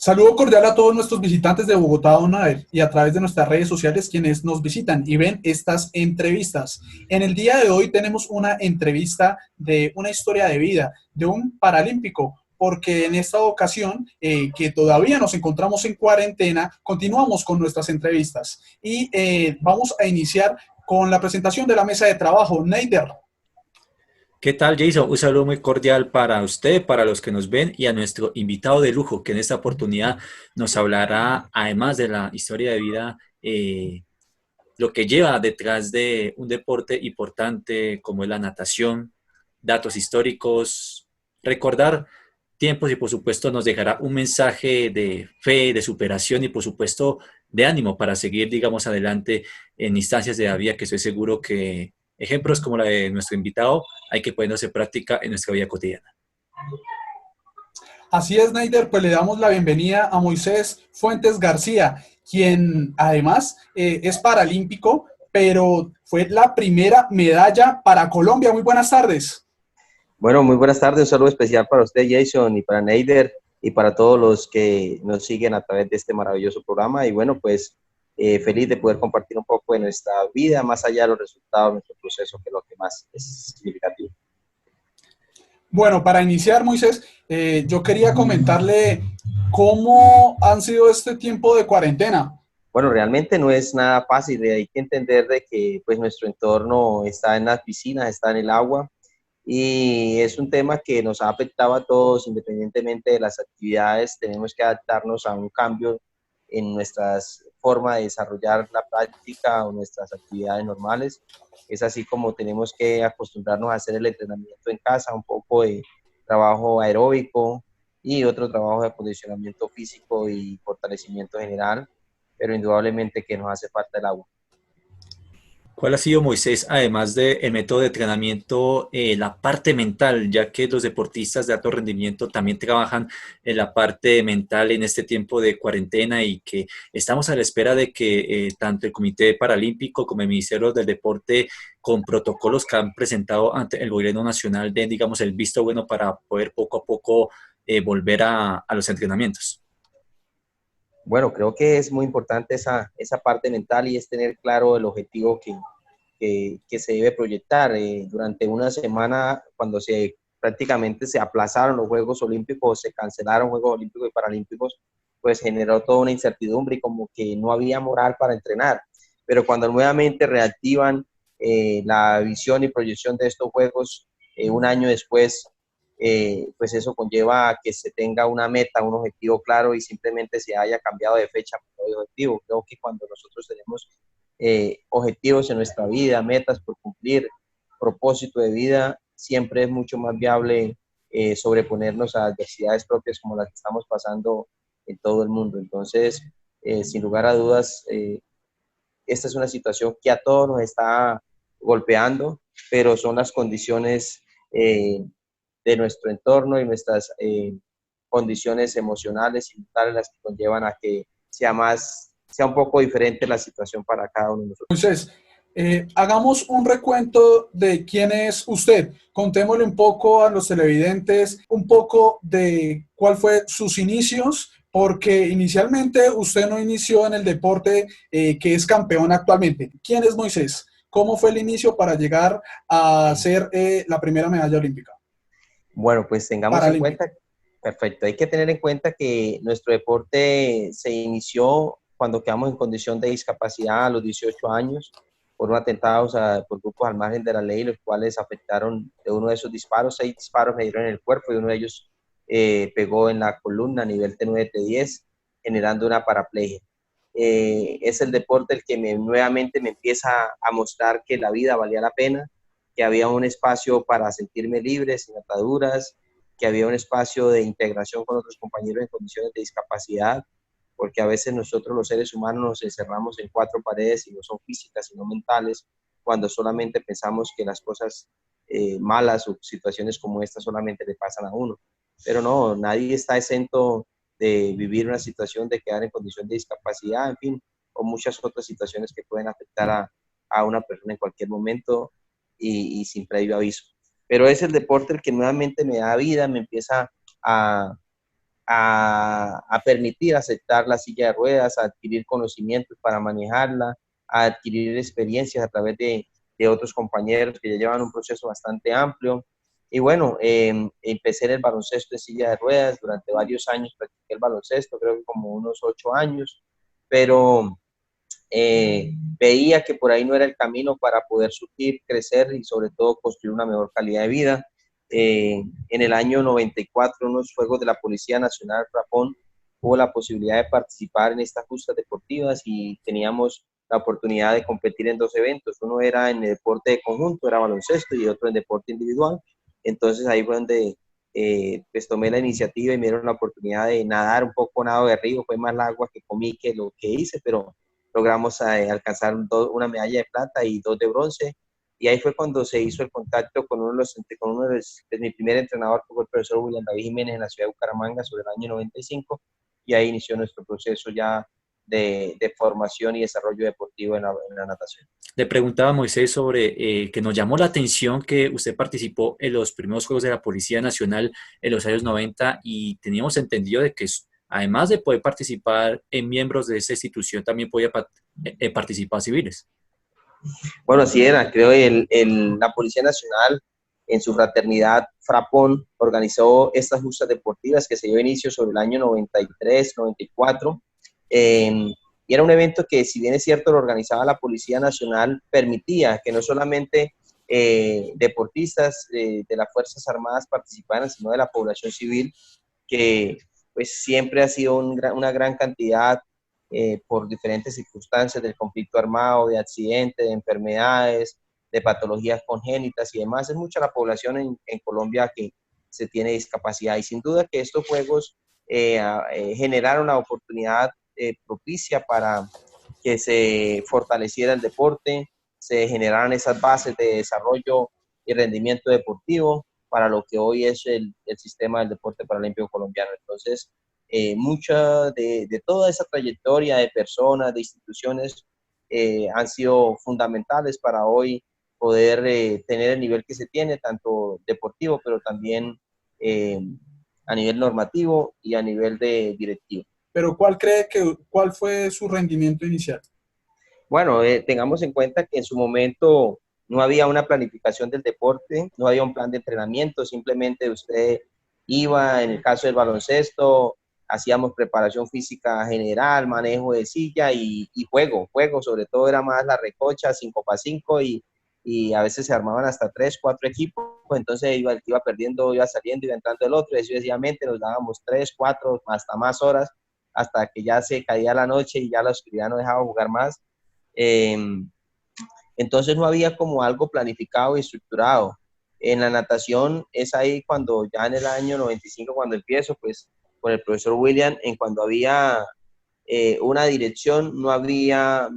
Saludo cordial a todos nuestros visitantes de Bogotá On Air y a través de nuestras redes sociales quienes nos visitan y ven estas entrevistas. En el día de hoy tenemos una entrevista de una historia de vida de un paralímpico, porque en esta ocasión, que todavía nos encontramos en cuarentena, continuamos con nuestras entrevistas y vamos a iniciar con la presentación de la mesa de trabajo. Neider. ¿Qué tal, Jason? Un saludo muy cordial para usted, para los que nos ven y a nuestro invitado de lujo, que en esta oportunidad nos hablará, además de la historia de vida, lo que lleva detrás de un deporte importante como es la natación, datos históricos, recordar tiempos y por supuesto nos dejará un mensaje de fe, de superación y por supuesto de ánimo para seguir, digamos, adelante en instancias de la vida que estoy seguro que ejemplos como la de nuestro invitado hay que ponernos en práctica en nuestra vida cotidiana. Así es, Neider, pues le damos la bienvenida a Moisés Fuentes García, quien además es paralímpico, pero fue la primera medalla para Colombia. Muy buenas tardes. Bueno, muy buenas tardes, un saludo especial para usted, Jason, y para Neider, y para todos los que nos siguen a través de este maravilloso programa. Y bueno, pues feliz de poder compartir un poco de nuestra vida, más allá de los resultados de nuestro proceso, que es lo que más es significativo. Bueno, para iniciar, Moisés, yo quería comentarle cómo han sido este tiempo de cuarentena. Bueno, realmente no es nada fácil, hay que entender de que pues nuestro entorno está en las piscinas, está en el agua, y es un tema que nos ha afectado a todos, independientemente de las actividades. Tenemos que adaptarnos a un cambio en nuestras formas de desarrollar la práctica o nuestras actividades normales. Es así como tenemos que acostumbrarnos a hacer el entrenamiento en casa, un poco de trabajo aeróbico y otro trabajo de acondicionamiento físico y fortalecimiento general, pero indudablemente que nos hace falta el agua. ¿Cuál ha sido, Moisés, además del método de entrenamiento, la parte mental, ya que los deportistas de alto rendimiento también trabajan en la parte mental en este tiempo de cuarentena y que estamos a la espera de que tanto el Comité Paralímpico como el Ministerio del Deporte, con protocolos que han presentado ante el gobierno nacional, den, digamos, el visto bueno para poder poco a poco volver a los entrenamientos? Bueno, creo que es muy importante esa parte mental y es tener claro el objetivo que se debe proyectar. Durante una semana, cuando prácticamente se aplazaron los Juegos Olímpicos, se cancelaron Juegos Olímpicos y Paralímpicos, pues generó toda una incertidumbre y como que no había moral para entrenar. Pero cuando nuevamente reactivan la visión y proyección de estos Juegos, un año después, pues eso conlleva a que se tenga una meta, un objetivo claro y simplemente se haya cambiado de fecha por de objetivo. Creo que cuando nosotros tenemos objetivos en nuestra vida, metas por cumplir, propósito de vida, siempre es mucho más viable sobreponernos a adversidades propias como las que estamos pasando en todo el mundo. Entonces, sin lugar a dudas, esta es una situación que a todos nos está golpeando, pero son las condiciones de nuestro entorno y nuestras condiciones emocionales y mentales las que conllevan a que sea un poco diferente la situación para cada uno de nosotros. Moisés, hagamos un recuento de quién es usted. Contémosle un poco a los televidentes, un poco de cuál fue sus inicios, porque inicialmente usted no inició en el deporte que es campeón actualmente. ¿Quién es Moisés? ¿Cómo fue el inicio para llegar a ser la primera medalla olímpica? Bueno, pues tengamos en Paralímpica. cuenta, perfecto, hay que tener en cuenta que nuestro deporte se inició cuando quedamos en condición de discapacidad a los 18 años por un atentado, o sea, por grupos al margen de la ley, los cuales afectaron de uno de esos disparos. 6 disparos me dieron en el cuerpo y uno de ellos pegó en la columna a nivel T9, T10, generando una paraplegia. Es el deporte el que nuevamente me empieza a mostrar que la vida valía la pena, que había un espacio para sentirme libre, sin ataduras, que había un espacio de integración con otros compañeros en condiciones de discapacidad, porque a veces nosotros los seres humanos nos encerramos en 4 paredes y no son físicas, sino mentales, cuando solamente pensamos que las cosas malas o situaciones como esta solamente le pasan a uno. Pero no, nadie está exento de vivir una situación de quedar en condición de discapacidad, en fin, o muchas otras situaciones que pueden afectar a una persona en cualquier momento y sin previo aviso. Pero es el deporte el que nuevamente me da vida, me empieza a permitir aceptar la silla de ruedas, a adquirir conocimientos para manejarla, a adquirir experiencias a través de otros compañeros que ya llevan un proceso bastante amplio. Y bueno, empecé en el baloncesto en silla de ruedas, durante varios años practiqué el baloncesto, creo que como unos 8 años, pero veía que por ahí no era el camino para poder surgir, crecer y sobre todo construir una mejor calidad de vida. En el año 94, en los Juegos de la Policía Nacional Frapón, hubo la posibilidad de participar en estas justas deportivas y teníamos la oportunidad de competir en 2 eventos. Uno era en el deporte de conjunto, era baloncesto, y otro en deporte individual. Entonces ahí fue donde pues tomé la iniciativa y me dieron la oportunidad de nadar un poco, nado de río. Fue más el agua que comí que lo que hice, pero logramos alcanzar una medalla de plata y 2 de bronce. Y ahí fue cuando se hizo el contacto con de mi primer entrenador, que fue el profesor William David Jiménez, en la ciudad de Bucaramanga sobre el año 95, y ahí inició nuestro proceso ya de formación y desarrollo deportivo en la natación. Le preguntaba a Moisés sobre que nos llamó la atención que usted participó en los primeros Juegos de la Policía Nacional en los años 90 y teníamos entendido de que además de poder participar en miembros de esa institución, también podía participar civiles. Bueno, así era. Creo que la Policía Nacional, en su fraternidad Frapón, organizó estas justas deportivas que se dio inicio sobre el año 93, 94. Y era un evento que, si bien es cierto, lo organizaba la Policía Nacional, permitía que no solamente deportistas de las Fuerzas Armadas participaran, sino de la población civil, que pues siempre ha sido una gran cantidad por diferentes circunstancias del conflicto armado, de accidentes, de enfermedades, de patologías congénitas y demás. Es mucha la población en Colombia que se tiene discapacidad, y sin duda que estos juegos generaron la oportunidad propicia para que se fortaleciera el deporte, se generaran esas bases de desarrollo y rendimiento deportivo para lo que hoy es el sistema del deporte paralímpico colombiano. Entonces, mucha de toda esa trayectoria de personas, de instituciones, han sido fundamentales para hoy poder tener el nivel que se tiene, tanto deportivo, pero también a nivel normativo y a nivel de directivo. Pero ¿cuál fue su rendimiento inicial? Bueno, tengamos en cuenta que en su momento no había una planificación del deporte, no había un plan de entrenamiento, simplemente usted iba, en el caso del baloncesto, hacíamos preparación física general, manejo de silla y juego, sobre todo era más la recocha, 5x5, y a veces se armaban hasta 3, 4 equipos, entonces iba perdiendo, iba saliendo, iba entrando el otro, y sucesivamente nos dábamos 3, 4, hasta más horas, hasta que ya se caía la noche y ya la oscuridad no dejaba jugar más. Entonces no había como algo planificado y estructurado. En la natación es ahí cuando ya en el año 95, cuando empiezo, pues con el profesor William, en cuando había una dirección, no había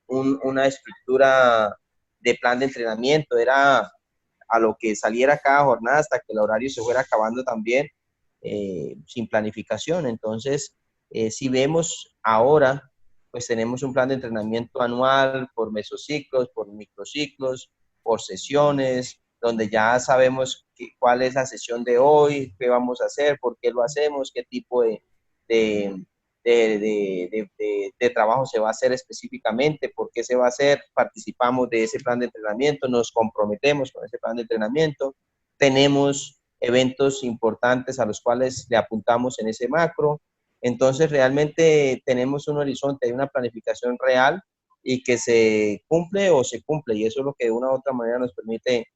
una estructura de plan de entrenamiento, era a lo que saliera cada jornada hasta que el horario se fuera acabando también, sin planificación. Entonces, si vemos ahora, pues tenemos un plan de entrenamiento anual por mesociclos, por microciclos, por sesiones, donde ya sabemos cuál es la sesión de hoy, qué vamos a hacer, por qué lo hacemos, qué tipo de, de trabajo se va a hacer específicamente, por qué se va a hacer, participamos de ese plan de entrenamiento, nos comprometemos con ese plan de entrenamiento, tenemos eventos importantes a los cuales le apuntamos en ese macro. Entonces realmente tenemos un horizonte, hay una planificación real y que se cumple o se cumple, y eso es lo que de una u otra manera nos permite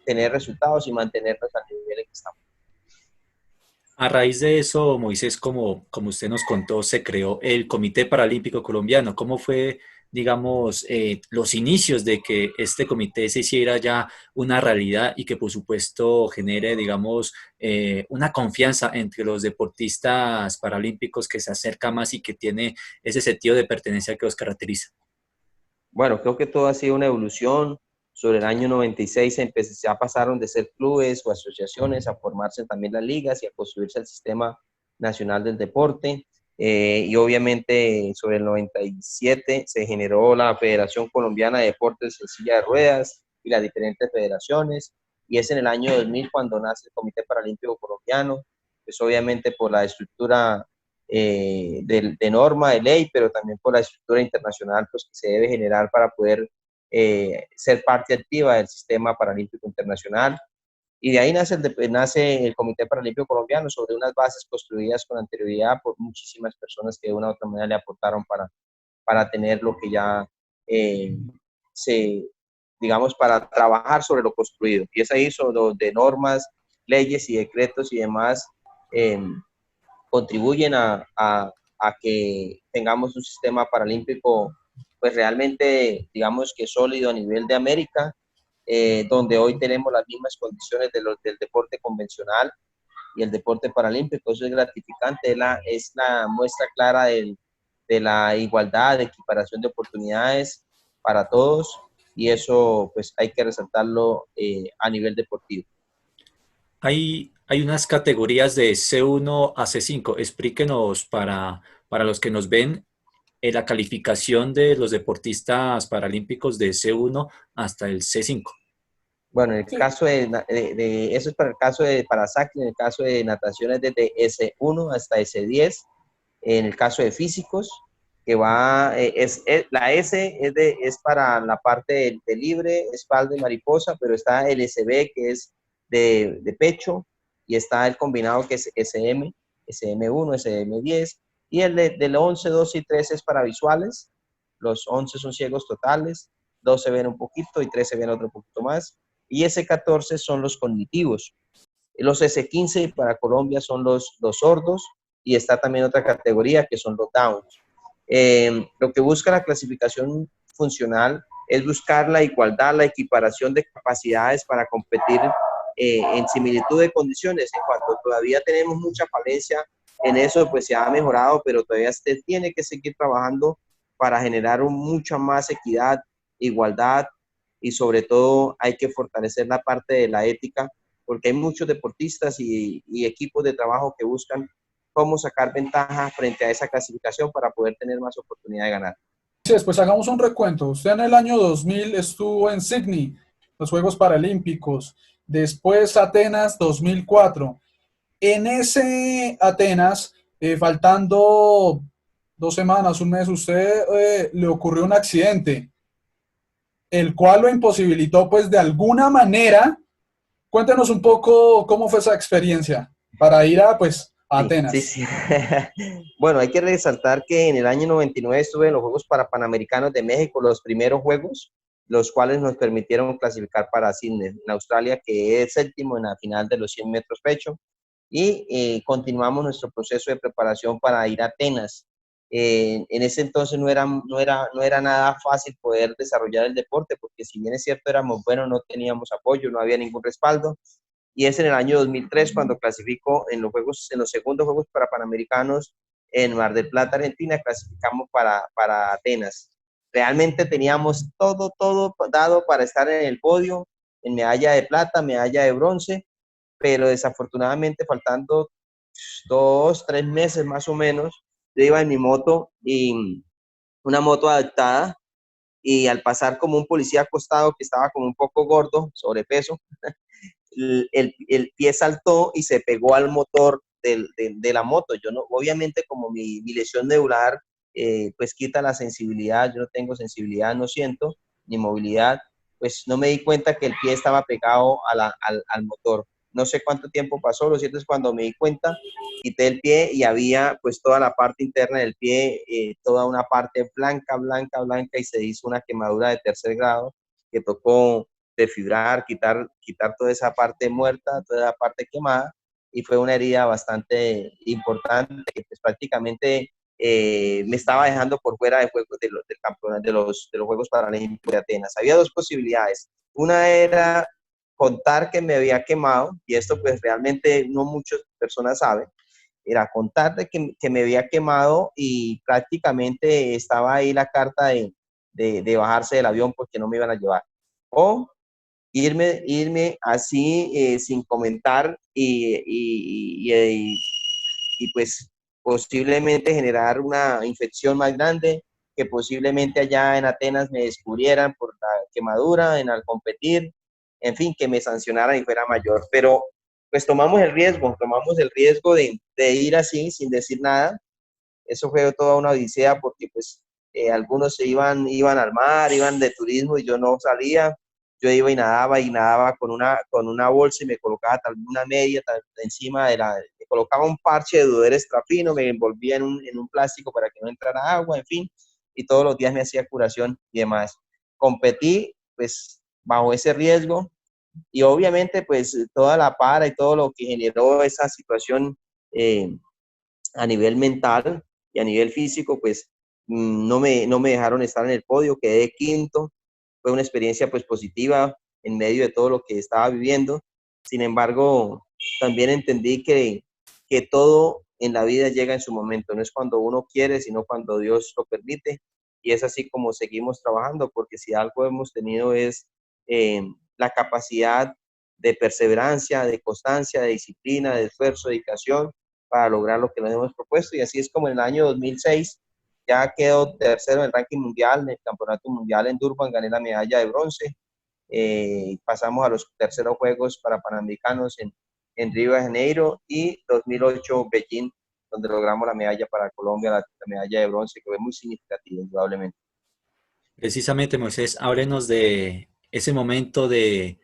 tener resultados y mantenernos al nivel en que estamos. A raíz de eso, Moisés, como usted nos contó, se creó el Comité Paralímpico Colombiano. ¿Cómo fue, digamos, los inicios de que este comité se hiciera ya una realidad y que, por supuesto, genere, digamos, una confianza entre los deportistas paralímpicos que se acerca más y que tiene ese sentido de pertenencia que los caracteriza? Bueno, creo que todo ha sido una evolución. Sobre el año 96 ya pasaron de ser clubes o asociaciones a formarse también las ligas y a construirse el sistema nacional del deporte. Y obviamente sobre el 97 se generó la Federación Colombiana de Deportes en Silla de Ruedas y las diferentes federaciones. Y es en el año 2000 cuando nace el Comité Paralímpico Colombiano, pues obviamente por la estructura de norma, de ley, pero también por la estructura internacional pues, que se debe generar para poder ser parte activa del sistema paralímpico internacional. Y de ahí nace el Comité Paralímpico Colombiano sobre unas bases construidas con anterioridad por muchísimas personas que de una u otra manera le aportaron para tener lo que ya digamos, para trabajar sobre lo construido. Y es ahí sobre donde normas, leyes y decretos y demás contribuyen a que tengamos un sistema paralímpico pues realmente, digamos que sólido a nivel de América, donde hoy tenemos las mismas condiciones del deporte convencional y el deporte paralímpico. Eso es gratificante, es la muestra clara de la igualdad, de equiparación de oportunidades para todos, y eso pues hay que resaltarlo a nivel deportivo. Hay unas categorías de C1 a C5. Explíquenos para los que nos ven la calificación de los deportistas paralímpicos de C1 hasta el C5. Bueno, en el Sí. caso eso es para el caso de Parasac, en el caso de natación es desde S1 hasta S10, en el caso de físicos, que va, la S es para la parte de libre, espalda y mariposa, pero está el SB que es de pecho, y está el combinado que es SM, SM1, SM10, y el del 11, 12 y 13 es para visuales. Los 11 son ciegos totales, 12 ven un poquito y 13 ven otro poquito más, y S14 son los cognitivos. Los S15 para Colombia son los sordos, y está también otra categoría que son los downs. Lo que busca la clasificación funcional es buscar la igualdad, la equiparación de capacidades para competir en similitud de condiciones. En cuanto todavía tenemos mucha falencia en eso, pues se ha mejorado, pero todavía se tiene que seguir trabajando para generar mucha más equidad, igualdad, y sobre todo hay que fortalecer la parte de la ética, porque hay muchos deportistas y equipos de trabajo que buscan cómo sacar ventaja frente a esa clasificación para poder tener más oportunidad de ganar. Sí, después hagamos un recuento. Usted en el año 2000 estuvo en Sydney, los Juegos Paralímpicos. Después Atenas 2004. En ese Atenas, faltando 2 semanas, un mes, usted le ocurrió un accidente, el cual lo imposibilitó, pues, de alguna manera. Cuéntenos un poco cómo fue esa experiencia para ir pues, a Sí, sí, Atenas. sí. Bueno, hay que resaltar que en el año 99 estuve en los Juegos Panamericanos de México, los primeros Juegos, los cuales nos permitieron clasificar para Sydney, en Australia, que es séptimo en la final de los 100 metros pecho, y continuamos nuestro proceso de preparación para ir a Atenas. En ese entonces no era nada fácil poder desarrollar el deporte, porque si bien es cierto éramos buenos, no teníamos apoyo, no había ningún respaldo. Y es en el año 2003 cuando clasifico en los segundos Juegos Panamericanos en Mar del Plata, Argentina, clasificamos para Atenas. Realmente teníamos todo dado para estar en el podio, en medalla de plata, medalla de bronce, pero desafortunadamente faltando 2, 3 meses más o menos, yo iba en mi moto, y una moto adaptada, y al pasar como un policía acostado que estaba como un poco gordo, sobrepeso, el pie saltó y se pegó al motor de la moto. Yo no, obviamente como mi lesión neural pues quita la sensibilidad, yo no tengo sensibilidad, no siento ni movilidad, pues no me di cuenta que el pie estaba pegado al motor. No sé cuánto tiempo pasó, lo cierto es cuando me di cuenta, quité el pie y había pues toda la parte interna del pie, toda una parte blanca, blanca, blanca, y se hizo una quemadura de tercer grado que tocó desfibrar, quitar toda esa parte muerta, toda la parte quemada, y fue una herida bastante importante que pues, prácticamente me estaba dejando por fuera de juegos del campeonato de los Juegos Paralímpicos de Atenas. Había dos posibilidades. Una era contar que me había quemado, y esto pues realmente no muchas personas saben, era contar de que me había quemado, y prácticamente estaba ahí la carta de bajarse del avión porque no me iban a llevar. O irme así sin comentar, y pues posiblemente generar una infección más grande, que posiblemente allá en Atenas me descubrieran por la quemadura al competir, en fin, que me sancionaran y fuera mayor. Pero pues tomamos el riesgo de ir así sin decir nada. Eso fue toda una odisea porque pues algunos iban al mar, iban de turismo y yo no salía. Yo iba y nadaba con una bolsa y me colocaba tal vez una media encima me colocaba un parche de Duder Estrafino, me envolvía en un plástico para que no entrara agua, en fin, y todos los días me hacía curación y demás. Competí pues bajo ese riesgo y obviamente pues toda la para y todo lo que generó esa situación eh, a nivel mental y a nivel físico, pues no me dejaron estar en el podio, quedé quinto. Fue una experiencia pues positiva en medio de todo lo que estaba viviendo. Sin embargo, también entendí que todo en la vida llega en su momento, no es cuando uno quiere, sino cuando Dios lo permite. Y es así como seguimos trabajando, porque si algo hemos tenido es la capacidad de perseverancia, de constancia, de disciplina, de esfuerzo, dedicación para lograr lo que nos hemos propuesto. Y así es como en el año 2006 ya quedó tercero en el ranking mundial, en el campeonato mundial en Durban, gané la medalla de bronce. Pasamos a los terceros Juegos para Panamericanos en Río de Janeiro y 2008 Beijing, donde logramos la medalla para Colombia, la medalla de bronce, que fue muy significativa, indudablemente. Precisamente, Moisés, háblenos de ese momento de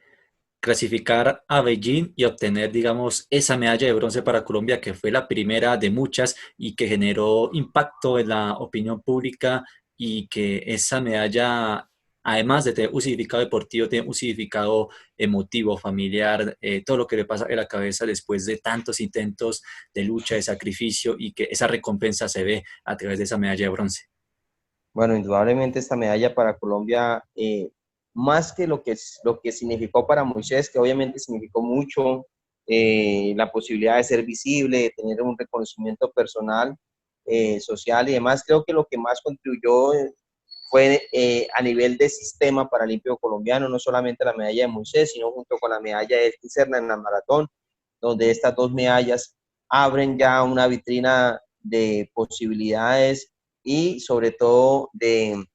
clasificar a Beijing y obtener, digamos, esa medalla de bronce para Colombia, que fue la primera de muchas y que generó impacto en la opinión pública y que esa medalla, además de tener un significado deportivo, tiene un significado emotivo, familiar, todo lo que le pasa en la cabeza después de tantos intentos de lucha, de sacrificio y que esa recompensa se ve a través de esa medalla de bronce. Bueno, indudablemente esta medalla para Colombia, más que lo que significó para Moisés, que obviamente significó mucho, la posibilidad de ser visible, de tener un reconocimiento personal, social y demás, creo que lo que más contribuyó fue a nivel de sistema paralímpico colombiano, no solamente la medalla de Moisés, sino junto con la medalla de Elkin Serna en la maratón, donde estas dos medallas abren ya una vitrina de posibilidades y sobre todo de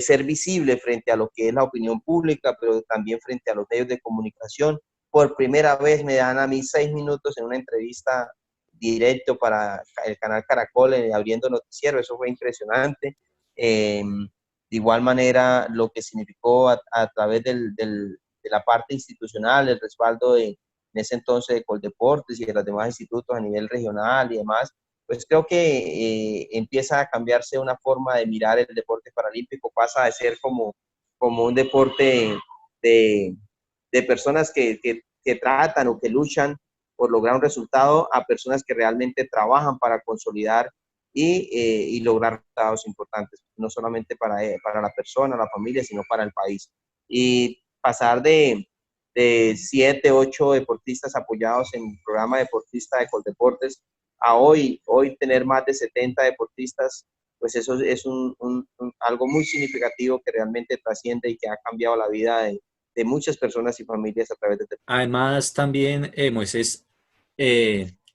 ser visible frente a lo que es la opinión pública, pero también frente a los medios de comunicación. Por primera vez me dan a mí 6 minutos en una entrevista directo para el canal Caracol, abriendo noticiero, eso fue impresionante. De igual manera, lo que significó a través de la parte institucional, el respaldo en ese entonces de Coldeportes y de los demás institutos a nivel regional y demás, pues creo que empieza a cambiarse una forma de mirar el deporte paralímpico, pasa de ser como un deporte de, de personas que tratan o que luchan por lograr un resultado a personas que realmente trabajan para consolidar y lograr resultados importantes, no solamente para la persona, la familia, sino para el país. Y pasar de 7, 8 deportistas apoyados en el programa deportista de Coldeportes a hoy tener más de 70 deportistas, pues eso es algo muy significativo que realmente trasciende y que ha cambiado la vida de muchas personas y familias a través de este. Además, también, Moisés,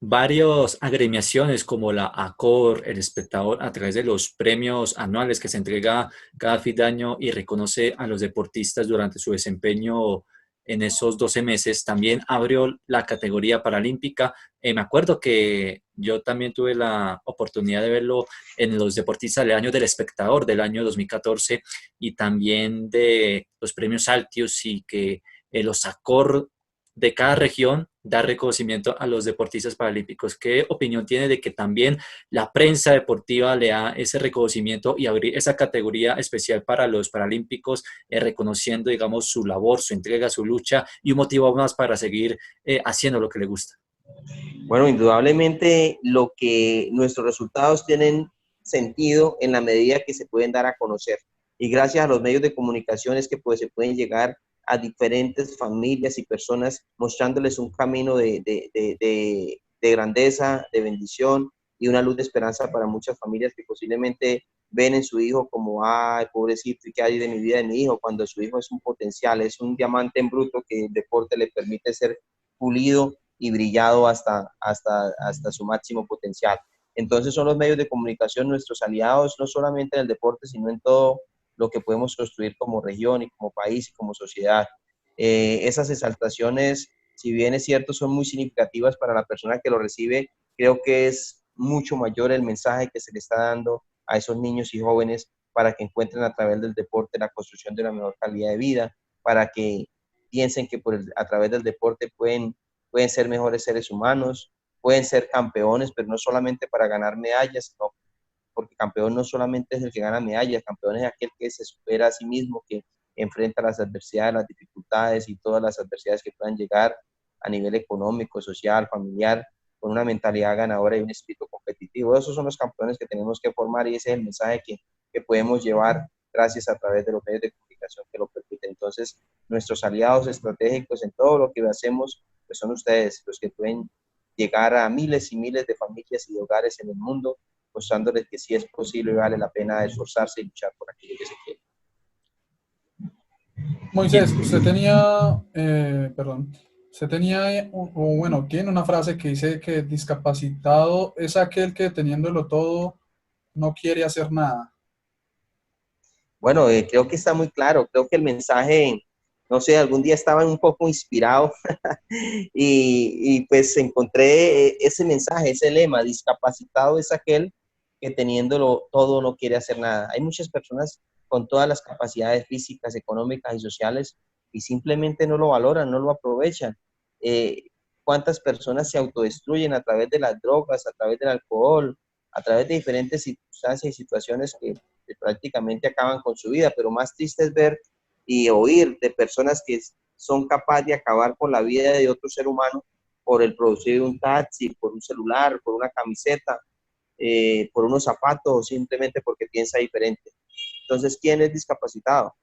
varias agremiaciones como la ACOR, El Espectador, a través de los premios anuales que se entrega cada fin de año y reconoce a los deportistas durante su desempeño en esos 12 meses, también abrió la categoría paralímpica. Me acuerdo que yo también tuve la oportunidad de verlo en los deportistas del año del Espectador del año 2014 y también de los premios Altius y que los ACOR de cada región da reconocimiento a los deportistas paralímpicos. ¿Qué opinión tiene de que también la prensa deportiva le da ese reconocimiento y abrir esa categoría especial para los paralímpicos, reconociendo, digamos, su labor, su entrega, su lucha y un motivo más para seguir haciendo lo que le gusta? Bueno, indudablemente lo que nuestros resultados tienen sentido en la medida que se pueden dar a conocer. Y gracias a los medios de comunicación es que pues, se pueden llegar a diferentes familias y personas mostrándoles un camino de grandeza, de bendición y una luz de esperanza para muchas familias que posiblemente ven en su hijo como, ay, pobrecito, ¿y qué hay de mi vida de mi hijo? Cuando su hijo es un potencial, es un diamante en bruto que el deporte le permite ser pulido y brillado hasta su máximo potencial. Entonces son los medios de comunicación nuestros aliados, no solamente en el deporte, sino en todo lo que podemos construir como región y como país y como sociedad. Esas exaltaciones si bien es cierto, son muy significativas para la persona que lo recibe, creo que es mucho mayor el mensaje que se le está dando a esos niños y jóvenes para que encuentren a través del deporte la construcción de una mejor calidad de vida, para que piensen que a través del deporte pueden ser mejores seres humanos, pueden ser campeones, pero no solamente para ganar medallas, sino porque campeón no solamente es el que gana medallas, campeón es aquel que se supera a sí mismo, que enfrenta las adversidades, las dificultades y todas las adversidades que puedan llegar a nivel económico, social, familiar, con una mentalidad ganadora y un espíritu competitivo. Esos son los campeones que tenemos que formar y ese es el mensaje que podemos llevar gracias a través de los medios de comunicación que lo permiten. Entonces, nuestros aliados estratégicos en todo lo que hacemos, pues son ustedes, los que pueden llegar a miles y miles de familias y de hogares en el mundo, mostrándoles que sí es posible y vale la pena esforzarse y luchar por aquello que se quiere. Moisés, usted tenía, perdón, usted tenía, o bueno, tiene una frase que dice que discapacitado es aquel que teniéndolo todo no quiere hacer nada. Bueno, creo que está muy claro, creo que el mensaje, no sé, algún día estaba un poco inspirado y pues encontré ese mensaje, ese lema: discapacitado es aquel que teniéndolo todo no quiere hacer nada. Hay muchas personas con todas las capacidades físicas, económicas y sociales y simplemente no lo valoran, no lo aprovechan. Eh, ¿Cuántas personas se autodestruyen a través de las drogas, a través del alcohol, a través de diferentes circunstancias y situaciones que prácticamente acaban con su vida? Pero más triste es ver y oír de personas que son capaces de acabar con la vida de otro ser humano por el producir un taxi, por un celular, por una camiseta, por unos zapatos o simplemente porque piensa diferente. Entonces, ¿quién es discapacitado?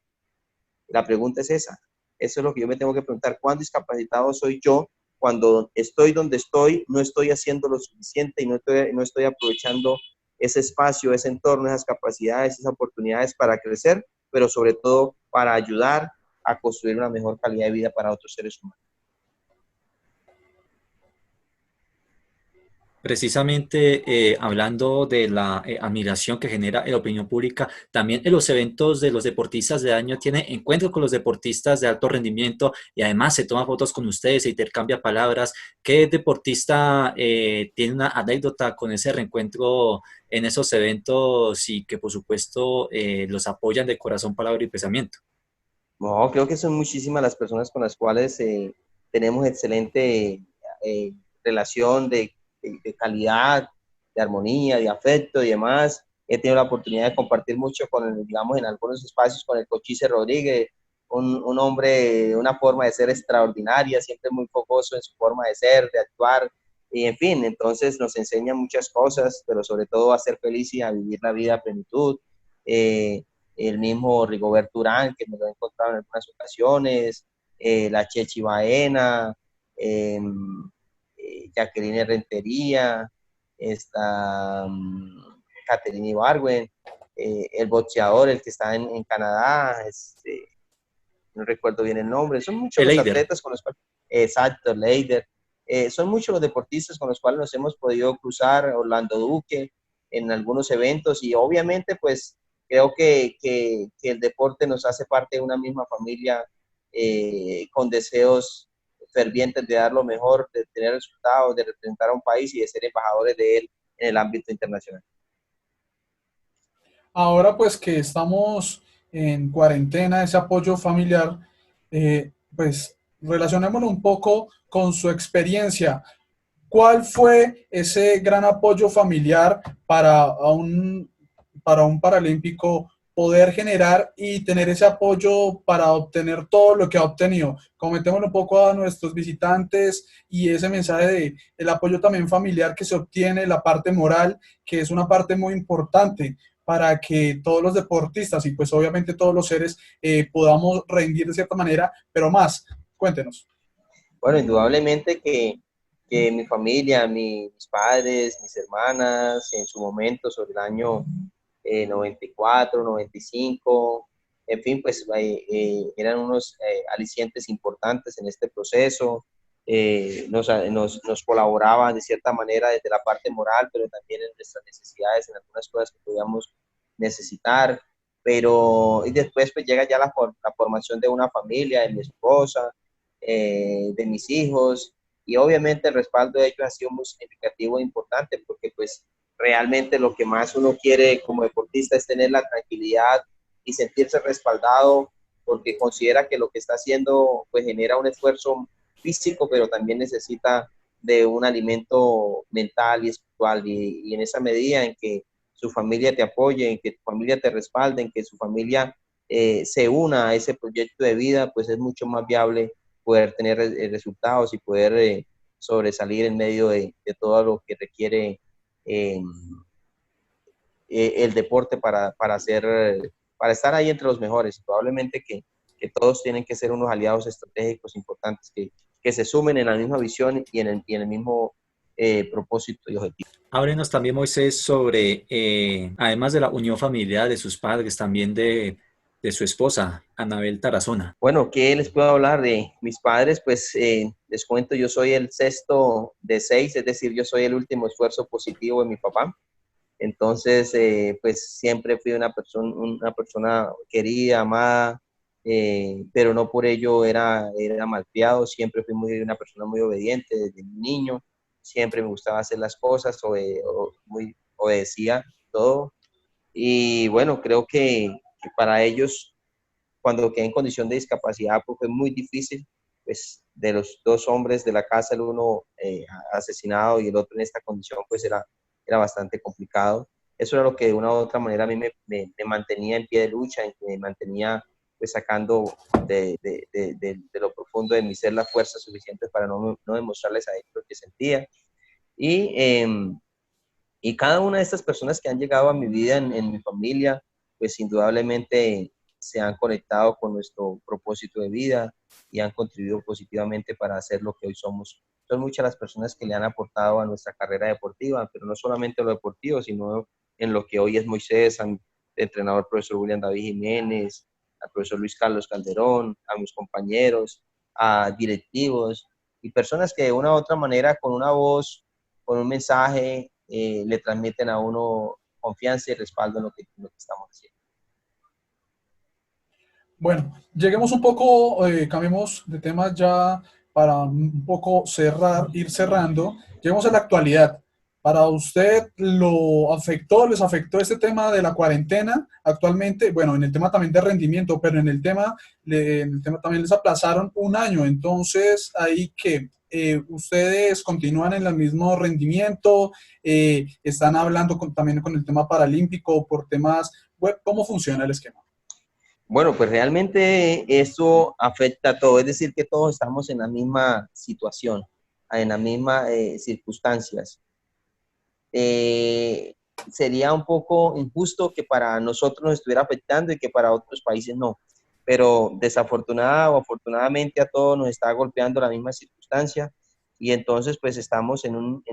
La pregunta es esa. Eso es lo que yo me tengo que preguntar. ¿Cuán discapacitado soy yo cuando estoy donde estoy, no estoy haciendo lo suficiente y no estoy aprovechando ese espacio, ese entorno, esas capacidades, esas oportunidades para crecer, pero sobre todo para ayudar a construir una mejor calidad de vida para otros seres humanos? Precisamente hablando de la admiración que genera en la opinión pública, también en los eventos de los deportistas de año tiene encuentros con los deportistas de alto rendimiento y además se toma fotos con ustedes, se intercambia palabras. ¿Qué deportista tiene una anécdota con ese reencuentro en esos eventos y que por supuesto los apoyan de corazón, palabra y pensamiento? No, creo que son muchísimas las personas con las cuales tenemos excelente eh, relación de calidad, de armonía, de afecto y demás. He tenido la oportunidad de compartir mucho digamos, en algunos espacios con el Cochise Rodríguez, un hombre de una forma de ser extraordinaria, siempre muy focoso en su forma de ser, de actuar, y en fin, entonces nos enseña muchas cosas, pero sobre todo a ser feliz y a vivir la vida a plenitud. El mismo Rigobert Urán, que me lo he encontrado en algunas ocasiones, la Chechi Baena, eh, Jacqueline Rentería, esta Catherine Ibargüen, el boxeador, el que está en Canadá, no recuerdo bien el nombre. Son muchos El los Eider. atletas con los cuales, exacto, Leider, son muchos los deportistas con los cuales nos hemos podido cruzar, Orlando Duque, en algunos eventos, y obviamente pues creo que el deporte nos hace parte de una misma familia, con deseos fervientes de dar lo mejor, de tener resultados, de representar a un país y de ser embajadores de él en el ámbito internacional. Ahora pues que estamos en cuarentena, ese apoyo familiar, pues relacionémoslo un poco con su experiencia. ¿Cuál fue ese gran apoyo familiar para un paralímpico poder generar y tener ese apoyo para obtener todo lo que ha obtenido? Comentémoslo un poco a nuestros visitantes y ese mensaje de el apoyo también familiar que se obtiene, la parte moral, que es una parte muy importante para que todos los deportistas y pues obviamente todos los seres podamos rendir de cierta manera, pero más, cuéntenos. Bueno, indudablemente que mi familia, mis padres, mis hermanas, en su momento, sobre el año 94, 95, en fin, pues eran unos alicientes importantes en este proceso. Nos colaboraban de cierta manera desde la parte moral, pero también en nuestras necesidades, en algunas cosas que podíamos necesitar. Pero y después pues llega ya la formación de una familia, de mi esposa, de mis hijos, y obviamente el respaldo de ellos ha sido muy significativo e importante, porque pues realmente lo que más uno quiere como deportista es tener la tranquilidad y sentirse respaldado, porque considera que lo que está haciendo pues genera un esfuerzo físico, pero también necesita de un alimento mental y espiritual, y en esa medida en que su familia te apoye, en que tu familia te respalde, en que su familia se una a ese proyecto de vida, pues es mucho más viable poder tener resultados y poder sobresalir en medio de todo lo que requiere eh, el deporte para estar ahí entre los mejores. Probablemente que todos tienen que ser unos aliados estratégicos importantes que se sumen en la misma visión y en el mismo propósito y objetivo. Háblenos también, Moisés, sobre, además de la unión familiar de sus padres, también de su esposa, Anabel Tarazona. Bueno, ¿qué les puedo hablar de mis padres? Pues les cuento, yo soy el sexto de seis, es decir, yo soy el último esfuerzo positivo de mi papá. Entonces, pues siempre fui una persona querida, amada, pero no por ello era malcriado. Siempre fui una persona muy obediente desde niño. Siempre me gustaba hacer las cosas, obedecía todo. Y bueno, creo que para ellos, cuando quedé en condición de discapacidad, pues fue muy difícil. Pues de los dos hombres de la casa, el uno asesinado y el otro en esta condición, pues era bastante complicado. Eso era lo que de una u otra manera a mí me mantenía en pie de lucha, me mantenía pues sacando de lo profundo de mi ser las fuerzas suficientes para no demostrarles a ellos lo que sentía. Y, eh, y cada una de estas personas que han llegado a mi vida en mi familia, pues indudablemente se han conectado con nuestro propósito de vida y han contribuido positivamente para hacer lo que hoy somos. Son muchas las personas que le han aportado a nuestra carrera deportiva, pero no solamente en lo deportivo, sino en lo que hoy es Moisés, al entrenador profesor William David Jiménez, al profesor Luis Carlos Calderón, a mis compañeros, a directivos y personas que de una u otra manera con una voz, con un mensaje, le transmiten a uno confianza y respaldo en lo que estamos haciendo. Bueno, lleguemos un poco, cambiemos de tema ya para un poco cerrar, ir cerrando. Lleguemos a la actualidad. ¿Para usted les afectó este tema de la cuarentena actualmente? Bueno, en el tema también de rendimiento, pero en el tema también les aplazaron un año. Entonces, ahí que ustedes continúan en el mismo rendimiento, están hablando también con el tema paralímpico por temas web. ¿Cómo funciona el esquema? Bueno, pues realmente eso afecta a todo, es decir, que todos estamos en la misma situación, en las mismas circunstancias. Eh, Sería un poco injusto que para nosotros nos estuviera afectando y que para otros países no, pero desafortunada o afortunadamente a todos nos está golpeando la misma circunstancia, y entonces pues estamos en un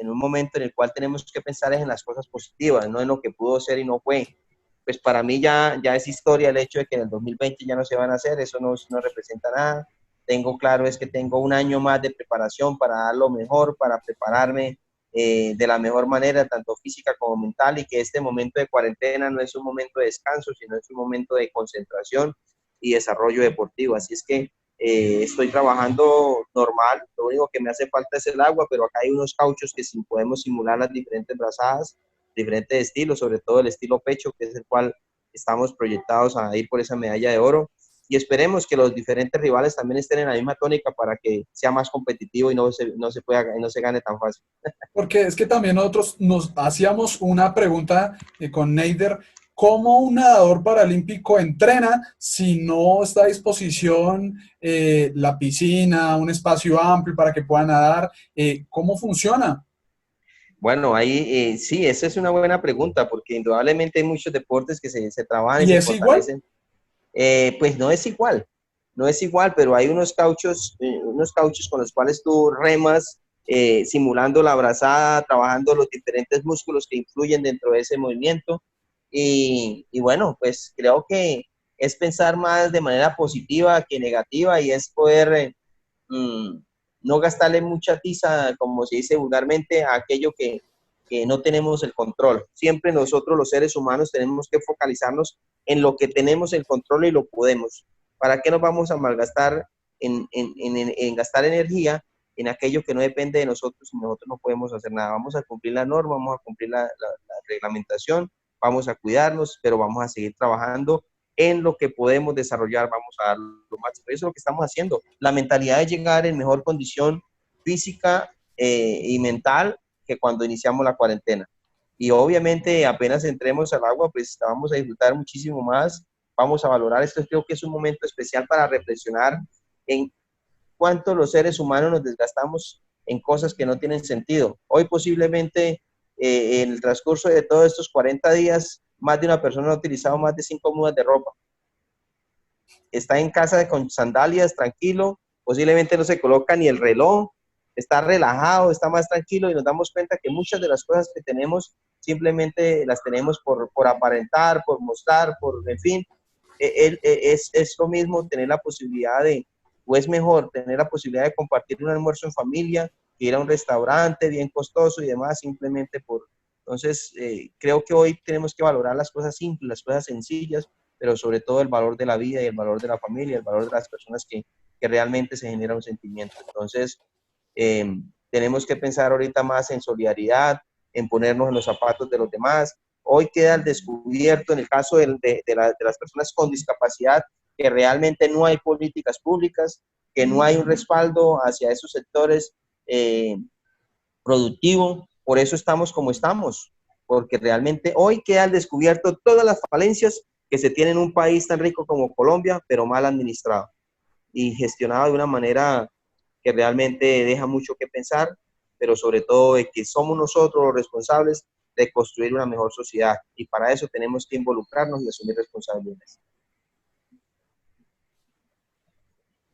momento en el cual tenemos que pensar en las cosas positivas, no en lo que pudo ser y no fue. Pues para mí ya es historia el hecho de que en el 2020 ya no se van a hacer, eso no representa nada. Tengo claro es que tengo un año más de preparación para dar lo mejor, para prepararme de la mejor manera, tanto física como mental, y que este momento de cuarentena no es un momento de descanso, sino es un momento de concentración y desarrollo deportivo. Así es que estoy trabajando normal, lo único que me hace falta es el agua, pero acá hay unos cauchos que podemos simular las diferentes brazadas, diferentes estilos, sobre todo el estilo pecho, que es el cual estamos proyectados a ir por esa medalla de oro. Y esperemos que los diferentes rivales también estén en la misma tónica para que sea más competitivo y no se gane tan fácil. Porque es que también nosotros nos hacíamos una pregunta con Neider, ¿cómo un nadador paralímpico entrena si no está a disposición la piscina, un espacio amplio para que pueda nadar? ¿Cómo funciona? Bueno, ahí sí, esa es una buena pregunta, porque indudablemente hay muchos deportes que se trabajan y ¿Y se es igual? fortalecen. Pues no es igual, no es igual, pero hay unos cauchos con los cuales tú remas simulando la brazada, trabajando los diferentes músculos que influyen dentro de ese movimiento. Y bueno, pues creo que es pensar más de manera positiva que negativa, y es poder mm, no gastarle mucha tiza, como se dice vulgarmente, a aquello que no tenemos el control. Siempre nosotros los seres humanos tenemos que focalizarnos en lo que tenemos el control y lo podemos. ¿Para qué nos vamos a malgastar en gastar energía en aquello que no depende de nosotros y nosotros no podemos hacer nada. Vamos a cumplir la norma, vamos a cumplir la reglamentación, vamos a cuidarnos, pero vamos a seguir trabajando en lo que podemos desarrollar, vamos a dar lo máximo. Eso es lo que estamos haciendo. La mentalidad de llegar en mejor condición física y mental que cuando iniciamos la cuarentena. Y obviamente apenas entremos al agua, pues vamos a disfrutar muchísimo más, vamos a valorar esto. Creo que es un momento especial para reflexionar en cuánto los seres humanos nos desgastamos en cosas que no tienen sentido. Hoy posiblemente en el transcurso de todos estos 40 días, más de una persona ha utilizado más de 5 mudas de ropa. Está en casa con sandalias, tranquilo, posiblemente no se coloca ni el reloj, está relajado, está más tranquilo y nos damos cuenta que muchas de las cosas que tenemos simplemente las tenemos por aparentar, por mostrar, en fin. Es lo mismo tener la posibilidad o es mejor tener la posibilidad de compartir un almuerzo en familia, ir a un restaurante bien costoso y demás, simplemente Entonces, creo que hoy tenemos que valorar las cosas simples, las cosas sencillas, pero sobre todo el valor de la vida y el valor de la familia, el valor de las personas que realmente se genera un sentimiento. Entonces, tenemos que pensar ahorita más en solidaridad, en ponernos en los zapatos de los demás. Hoy queda al descubierto, en el caso de las personas con discapacidad, que realmente no hay políticas públicas, que no hay un respaldo hacia esos sectores productivos. Por eso estamos como estamos, porque realmente hoy queda al descubierto todas las falencias que se tienen en un país tan rico como Colombia, pero mal administrado y gestionado de una manera que realmente deja mucho que pensar, pero sobre todo de que somos nosotros los responsables de construir una mejor sociedad, y para eso tenemos que involucrarnos y asumir responsabilidades.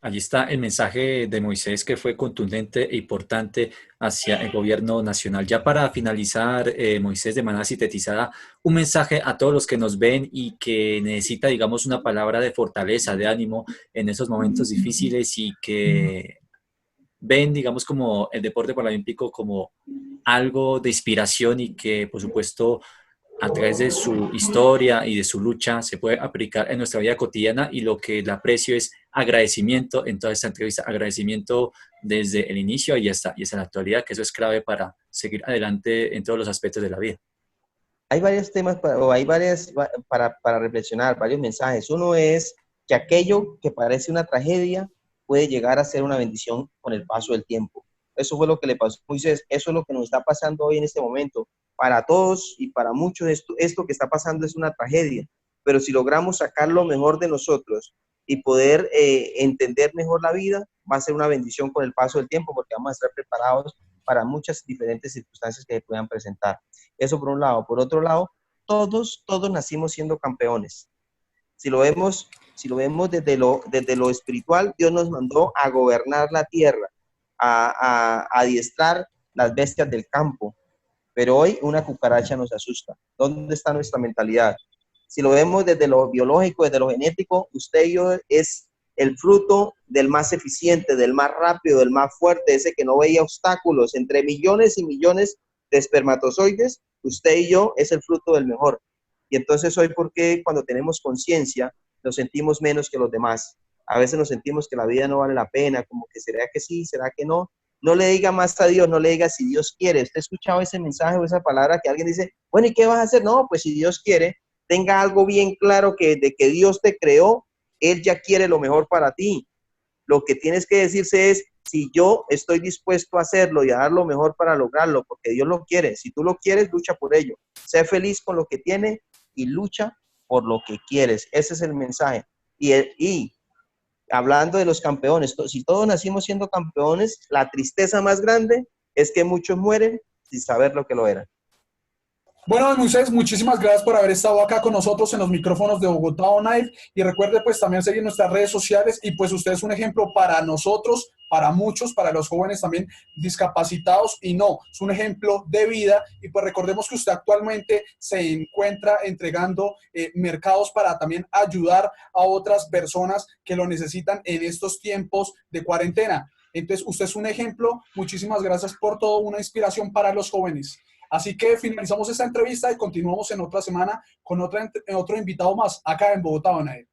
Allí está el mensaje de Moisés, que fue contundente e importante hacia el gobierno nacional. Ya para finalizar, Moisés, de manera sintetizada, un mensaje a todos los que nos ven y que necesita, digamos, una palabra de fortaleza, de ánimo en esos momentos difíciles, y que ven, digamos, como el deporte paralímpico como algo de inspiración, y que, por supuesto, a través de su historia y de su lucha se puede aplicar en nuestra vida cotidiana. Y lo que le aprecio es agradecimiento en toda esta entrevista, agradecimiento desde el inicio y hasta la actualidad, que eso es clave para seguir adelante en todos los aspectos de la vida. Hay varios temas para reflexionar, varios mensajes. Uno es que aquello que parece una tragedia puede llegar a ser una bendición con el paso del tiempo. Eso fue lo que le pasó a Moisés, eso es lo que nos está pasando hoy en este momento. Para todos y para muchos esto que está pasando es una tragedia, pero si logramos sacar lo mejor de nosotros y poder entender mejor la vida, va a ser una bendición con el paso del tiempo, porque vamos a estar preparados para muchas diferentes circunstancias que se puedan presentar. Eso por un lado. Por otro lado, todos nacimos siendo campeones. Si lo vemos desde lo espiritual, Dios nos mandó a gobernar la tierra, a adiestrar las bestias del campo. Pero hoy una cucaracha nos asusta. ¿Dónde está nuestra mentalidad? Si lo vemos desde lo biológico, desde lo genético, usted y yo es el fruto del más eficiente, del más rápido, del más fuerte, ese que no veía obstáculos. Entre millones y millones de espermatozoides, usted y yo es el fruto del mejor. Y entonces hoy, ¿por qué cuando tenemos conciencia nos sentimos menos que los demás? A veces nos sentimos que la vida no vale la pena, como que será que sí, será que no. No le diga más a Dios, no le diga si Dios quiere. ¿Usted ha escuchado ese mensaje o esa palabra que alguien dice, bueno, ¿y qué vas a hacer? No, pues si Dios quiere, tenga algo bien claro de que Dios te creó, Él ya quiere lo mejor para ti. Lo que tienes que decirse es, si yo estoy dispuesto a hacerlo y a dar lo mejor para lograrlo, porque Dios lo quiere. Si tú lo quieres, lucha por ello. Sé feliz con lo que tienes y lucha por lo que quieres. Ese es el mensaje. Y hablando de los campeones, si todos nacimos siendo campeones, la tristeza más grande es que muchos mueren sin saber lo que lo eran. Bueno, Moisés, muchísimas gracias por haber estado acá con nosotros en los micrófonos de Bogotá On Air, y recuerde pues también seguir nuestras redes sociales, y pues usted es un ejemplo para nosotros, para muchos, para los jóvenes también discapacitados, y no, es un ejemplo de vida. Y pues recordemos que usted actualmente se encuentra entregando mercados para también ayudar a otras personas que lo necesitan en estos tiempos de cuarentena. Entonces usted es un ejemplo, muchísimas gracias por todo, una inspiración para los jóvenes. Así que finalizamos esta entrevista y continuamos en otra semana con otro invitado más acá en Bogotá On Air.